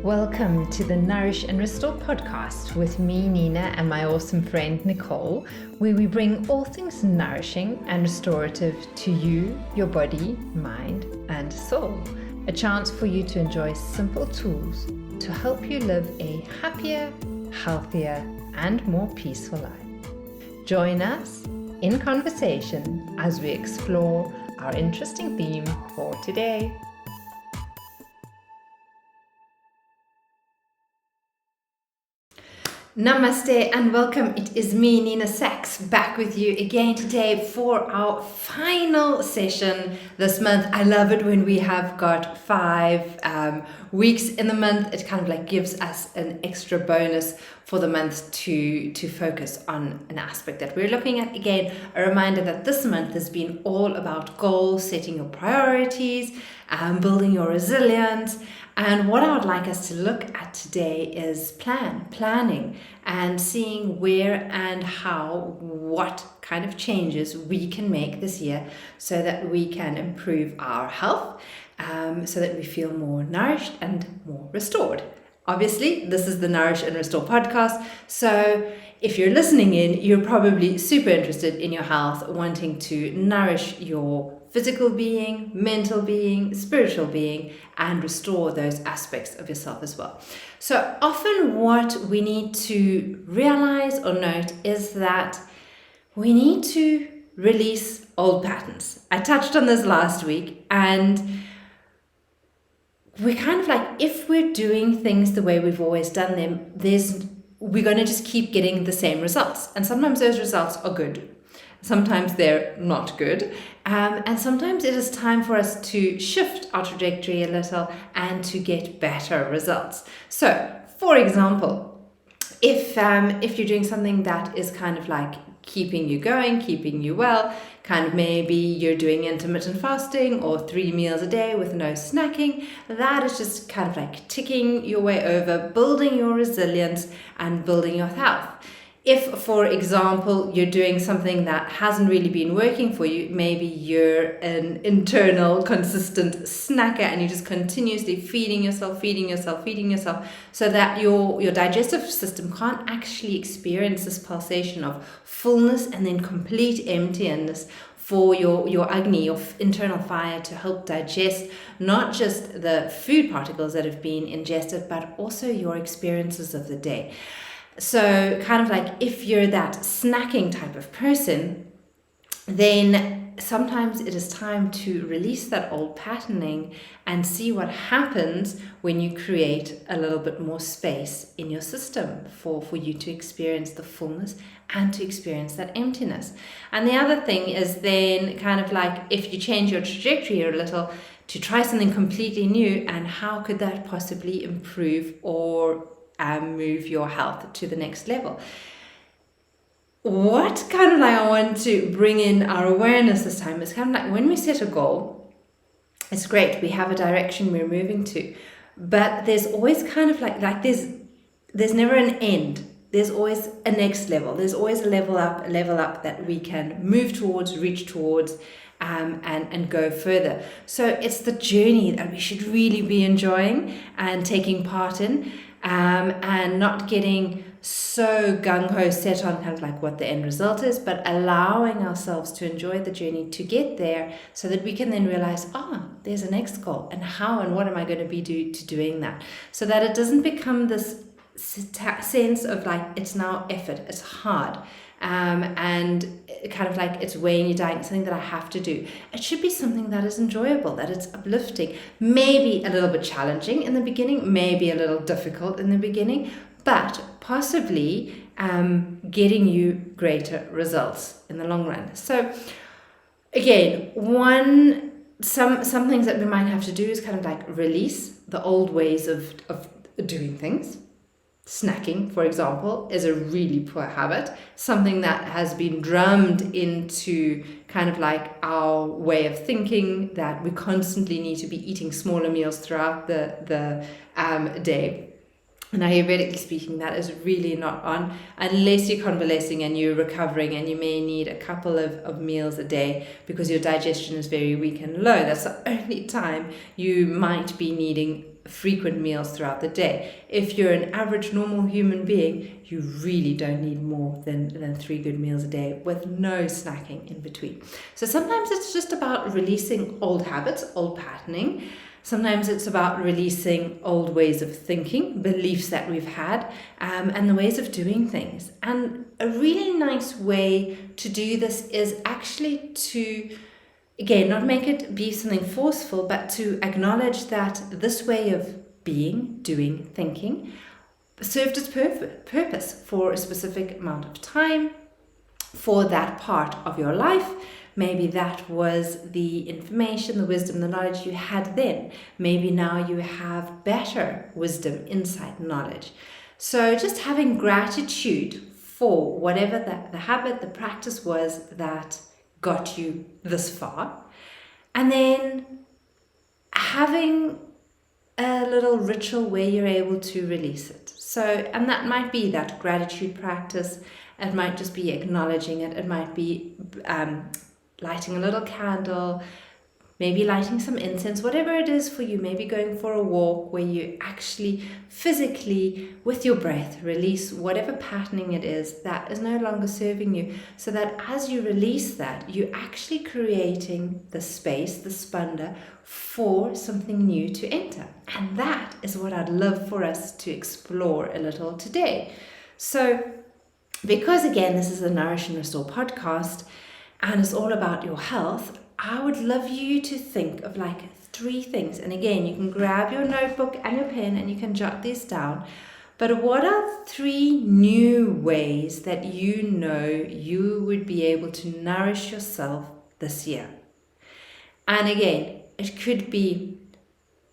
Welcome to the Nourish and Restore podcast with me, Nina, and my awesome friend Nicole, where we bring all things nourishing and restorative to you, your body, mind, and soul. A chance for you to enjoy simple tools to help you live a happier, healthier, and more peaceful life. Join us in conversation as we explore our interesting theme for today. Namaste and welcome. It is me, Nina Saacks, back with you again today for our final session this month. I love it when we have got 5 weeks in the month. It kind of like gives us an extra bonus for the month to focus on an aspect that we're looking at. Again, a reminder that this month has been all about goals, setting your priorities, building your resilience. And what I would like us to look at today is planning, and seeing where and how, what kind of changes we can make this year so that we can improve our health, so that we feel more nourished and more restored. Obviously, this is the Nourish and Restore podcast. So if you're listening in, you're probably super interested in your health, wanting to nourish your physical being, mental being, spiritual being, and restore those aspects of yourself as well. So often what we need to realize or note is that we need to release old patterns. I touched on this last week, and we're kind of like, if we're doing things the way we've always done them, we're going to just keep getting the same results. And sometimes those results are good. Sometimes they're not good. And sometimes it is time for us to shift our trajectory a little and to get better results. So, for example, if you're doing something that is kind of like keeping you going, keeping you well, kind of maybe you're doing intermittent fasting or 3 meals a day with no snacking, that is just kind of like ticking your way over, building your resilience and building your health. If, for example, you're doing something that hasn't really been working for you, maybe you're an internal, consistent snacker and you're just continuously feeding yourself, so that your digestive system can't actually experience this pulsation of fullness and then complete emptiness for your Agni, your internal fire, to help digest not just the food particles that have been ingested, but also your experiences of the day. So kind of like if you're that snacking type of person, then sometimes it is time to release that old patterning and see what happens when you create a little bit more space in your system for you to experience the fullness and to experience that emptiness. And the other thing is then kind of like if you change your trajectory a little to try something completely new, and how could that possibly improve or move your health to the next level. What kind of like I want to bring in our awareness this time is kind of like when we set a goal, it's great, we have a direction we're moving to, but there's always kind of like there's never an end. There's always a next level. There's always a level up that we can move towards, reach towards, and go further. So it's the journey that we should really be enjoying and taking part in. And not getting so gung-ho set on kind of like what the end result is, but allowing ourselves to enjoy the journey to get there so that we can then realize, there's a next goal, and how and what am I going to be doing that, so that it doesn't become this sense of like it's now effort, it's hard, and kind of like it's weighing you down, something that I have to do. It should be something that is enjoyable, that it's uplifting, maybe a little bit challenging in the beginning, maybe a little difficult in the beginning, but possibly getting you greater results in the long run. So again, some things that we might have to do is kind of like release the old ways of doing things. Snacking, for example, is a really poor habit, something that has been drummed into kind of like our way of thinking, that we constantly need to be eating smaller meals throughout the day. And Ayurvedically speaking, that is really not on, unless you're convalescing and you're recovering and you may need a couple of meals a day because your digestion is very weak and low. That's the only time you might be needing frequent meals throughout the day. If you're an average normal human being, you really don't need more than 3 good meals a day with no snacking in between. So sometimes it's just about releasing old habits, old patterning. Sometimes it's about releasing old ways of thinking, beliefs that we've had, and the ways of doing things. And a really nice way to do this is actually to, again, not make it be something forceful, but to acknowledge that this way of being, doing, thinking served its purpose for a specific amount of time, for that part of your life. Maybe that was the information, the wisdom, the knowledge you had then. Maybe now you have better wisdom, insight, knowledge. So just having gratitude for whatever the habit, the practice was that got you this far. And then having a little ritual where you're able to release it. So, and that might be that gratitude practice. It might just be acknowledging it. It might be lighting a little candle, maybe lighting some incense, whatever it is for you. Maybe going for a walk where you actually physically, with your breath, release whatever patterning it is that is no longer serving you, so that as you release that, you're actually creating the space, the spanda, for something new to enter. And that is what I'd love for us to explore a little today. So, because again, this is a Nourish and Restore podcast, and it's all about your health, I would love you to think of like 3 things. And again, you can grab your notebook and your pen and you can jot these down. But what are 3 new ways that you know you would be able to nourish yourself this year? And again, it could be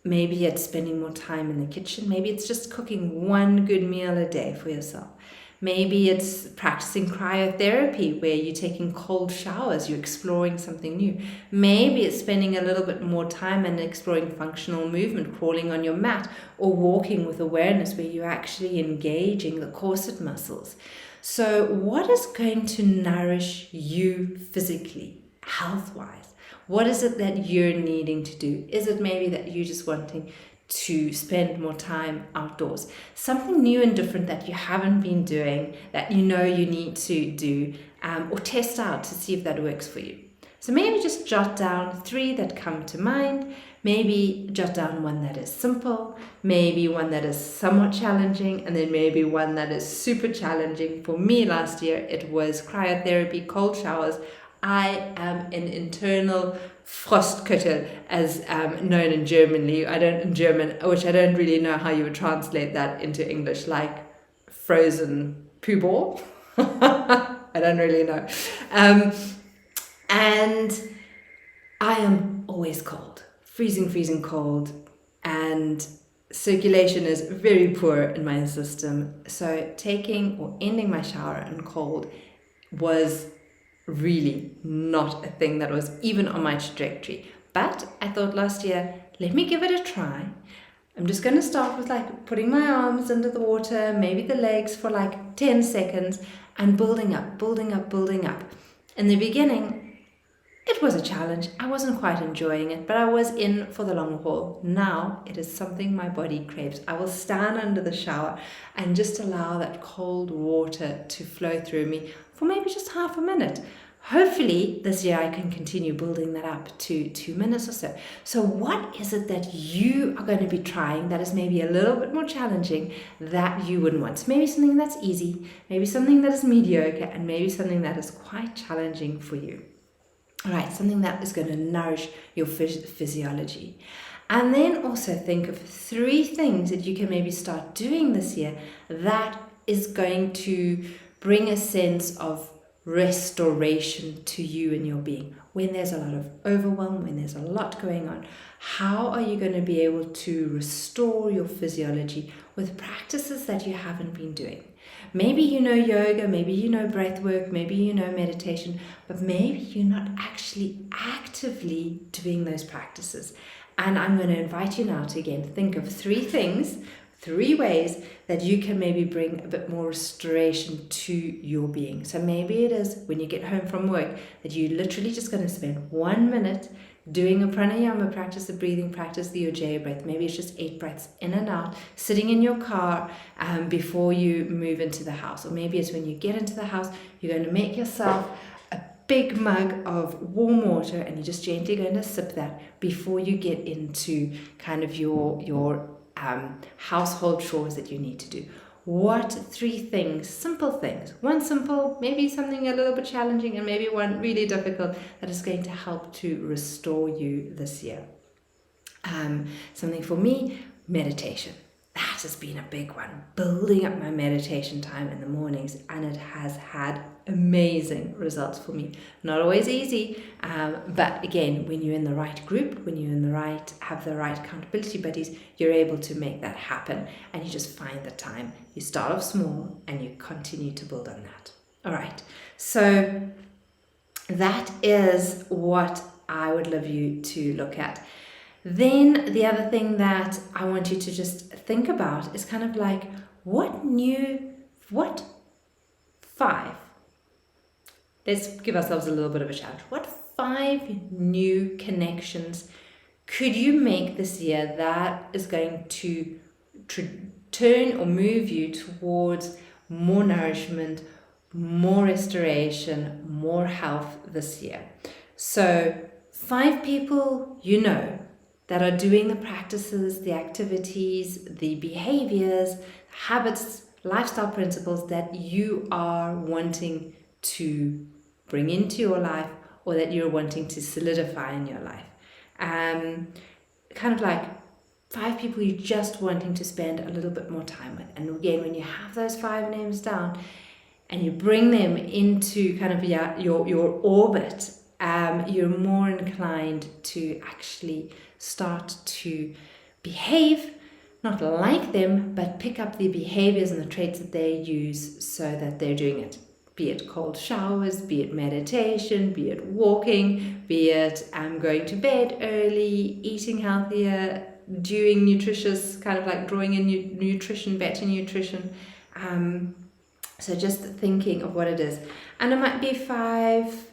maybe it's spending more time in the kitchen. Maybe it's just cooking 1 good meal a day for yourself. Maybe it's practicing cryotherapy where you're taking cold showers, you're exploring something new. Maybe it's spending a little bit more time and exploring functional movement, crawling on your mat, or walking with awareness where you're actually engaging the corset muscles. So what is going to nourish you physically, health-wise? What is it that you're needing to do? Is it maybe that you're just wanting to spend more time outdoors? Something new and different that you haven't been doing, that you know you need to do, or test out to see if that works for you. So maybe just jot down 3 that come to mind. Maybe jot down 1 that is simple, maybe 1 that is somewhat challenging, and then maybe 1 that is super challenging. For me last year, it was cryotherapy, cold showers. I am an internal Frostküttel, as known in German, which I don't really know how you would translate that into English, like frozen poo ball. I don't really know. And I am always cold, freezing cold, and circulation is very poor in my system. So taking or ending my shower in cold was really not a thing that was even on my trajectory. But I thought last year, let me give it a try. I'm just going to start with like putting my arms under the water, maybe the legs for like 10 seconds, and building up. In the beginning, it was a challenge. I wasn't quite enjoying it, but I was in for the long haul. Now it is something my body craves. I will stand under the shower and just allow that cold water to flow through me for maybe just half a minute. Hopefully this year I can continue building that up to 2 minutes or so. So what is it that you are going to be trying that is maybe a little bit more challenging that you wouldn't want? So maybe something that's easy, maybe something that is mediocre, and maybe something that is quite challenging for you. All right, something that is going to nourish your physiology. And then also think of 3 things that you can maybe start doing this year that is going to bring a sense of restoration to you and your being. When there's a lot of overwhelm, when there's a lot going on, how are you going to be able to restore your physiology with practices that you haven't been doing? Maybe you know yoga, maybe you know breath work, maybe you know meditation, but maybe you're not actually actively doing those practices. And I'm going to invite you now to again think of 3 things, 3 ways that you can maybe bring a bit more restoration to your being. So maybe it is when you get home from work that you're literally just going to spend 1 minute doing a pranayama practice, a breathing practice, the Ujjayi breath. Maybe it's just 8 breaths in and out, sitting in your car before you move into the house. Or maybe it's when you get into the house, you're going to make yourself a big mug of warm water and you're just gently going to sip that before you get into kind of your household chores that you need to do. What 3 things, simple things, one simple, maybe something a little bit challenging, and maybe one really difficult, that is going to help to restore you this year? Something for me, meditation. That has been a big one, building up my meditation time in the mornings, and it has had amazing results for me. Not always easy, but again, when you're in the right group, when you're in the right, have the right accountability buddies, you're able to make that happen, and you just find the time. You start off small and you continue to build on that. All right, so that is what I would love you to look at. Then the other thing that I want you to just think about is kind of like, what 5, let's give ourselves a little bit of a challenge. What 5 new connections could you make this year that is going to turn or move you towards more nourishment, more restoration, more health this year? So 5 people you know that are doing the practices, the activities, the behaviors, habits, lifestyle principles that you are wanting to bring into your life, or that you're wanting to solidify in your life. Kind of like 5 people you're just wanting to spend a little bit more time with. And again, when you have those 5 names down and you bring them into kind of your orbit, you're more inclined to actually start to behave not like them, but pick up the behaviors and the traits that they use so that they're doing it. Be it cold showers, be it meditation, be it walking, be it going to bed early, eating healthier, doing nutritious, kind of like drawing in nutrition, better nutrition. So just thinking of what it is. And it might be 5,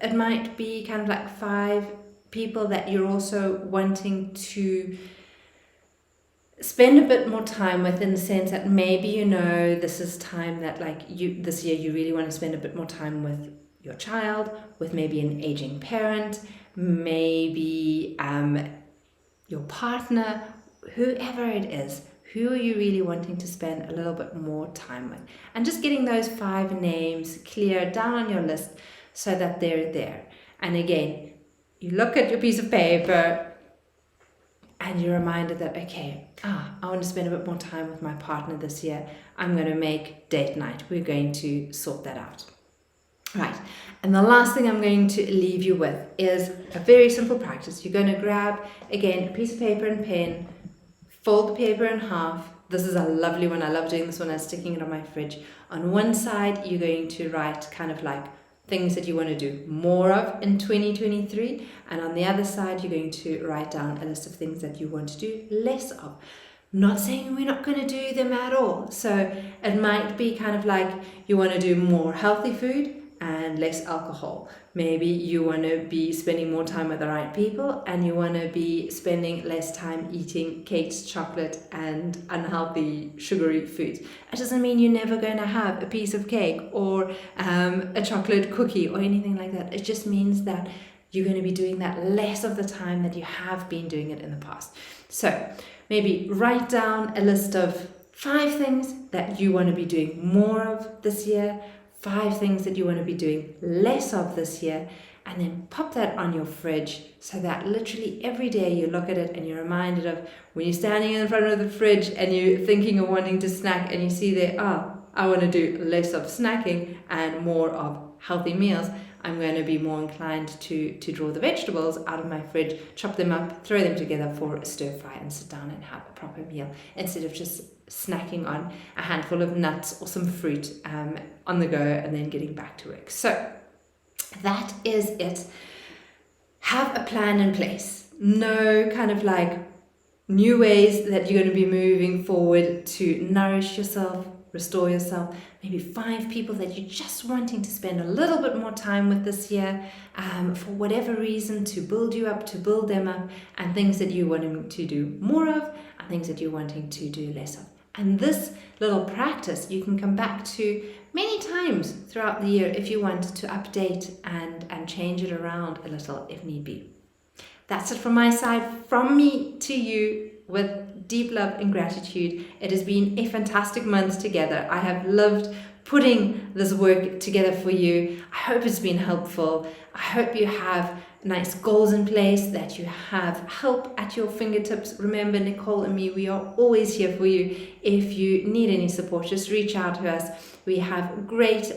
it might be kind of like 5 people that you're also wanting to spend a bit more time with, in the sense that maybe this is time that this year you really want to spend a bit more time with your child, with maybe an aging parent, maybe your partner, whoever it is. Who are you really wanting to spend a little bit more time with? And just getting those 5 names clear down on your list so that they're there. And again, you look at your piece of paper and you're reminded that, okay, I want to spend a bit more time with my partner this year. I'm going to make date night. We're going to sort that out. Right. And the last thing I'm going to leave you with is a very simple practice. You're going to grab, again, a piece of paper and pen, fold the paper in half. This is a lovely one. I love doing this one. I'm sticking it on my fridge. On one side, you're going to write kind of like things that you want to do more of in 2023. And on the other side, you're going to write down a list of things that you want to do less of. Not saying we're not going to do them at all. So it might be kind of like you want to do more healthy food and less alcohol. Maybe you want to be spending more time with the right people, and you want to be spending less time eating cakes, chocolate, and unhealthy sugary foods. It doesn't mean you're never going to have a piece of cake or a chocolate cookie or anything like that. It just means that you're going to be doing that less of the time that you have been doing it in the past. So maybe write down a list of 5 things that you want to be doing more of this year, 5 things that you want to be doing less of this year, and then pop that on your fridge so that literally every day you look at it and you're reminded of when you're standing in front of the fridge and you're thinking of wanting to snack and you see there, I want to do less of snacking and more of healthy meals. I'm going to be more inclined to draw the vegetables out of my fridge, chop them up, throw them together for a stir fry, and sit down and have a proper meal instead of just snacking on a handful of nuts or some fruit on the go and then getting back to work. So that is it. Have a plan in place. No kind of like new ways that you're going to be moving forward to nourish yourself, restore yourself, maybe 5 people that you're just wanting to spend a little bit more time with this year, for whatever reason, to build you up, to build them up, and things that you're wanting to do more of, and things that you're wanting to do less of. And this little practice you can come back to many times throughout the year if you want to update and change it around a little if need be. That's it from my side, from me to you, with deep love and gratitude. It has been a fantastic month together. I have loved putting this work together for you. I hope it's been helpful. I hope you have nice goals in place, that you have help at your fingertips. Remember, Nicole and me, we are always here for you. If you need any support, just reach out to us. We have great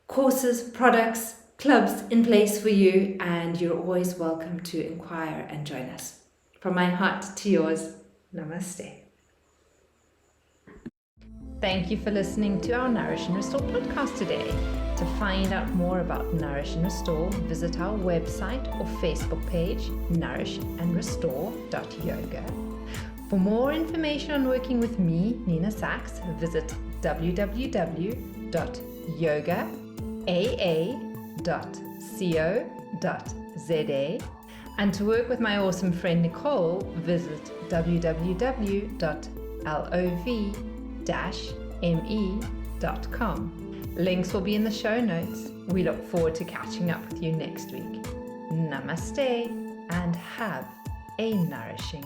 courses, products, clubs in place for you, and you're always welcome to inquire and join us. From my heart to yours, Namaste. Thank you for listening to our Nourish and Restore podcast today. To find out more about Nourish and Restore, visit our website or Facebook page, nourishandrestore.yoga. For more information on working with me, Nina Saacks, visit www.yogaa.co.za. And to work with my awesome friend Nicole, visit www.lov-me.com. Links will be in the show notes. We look forward to catching up with you next week. Namaste and have a nourishing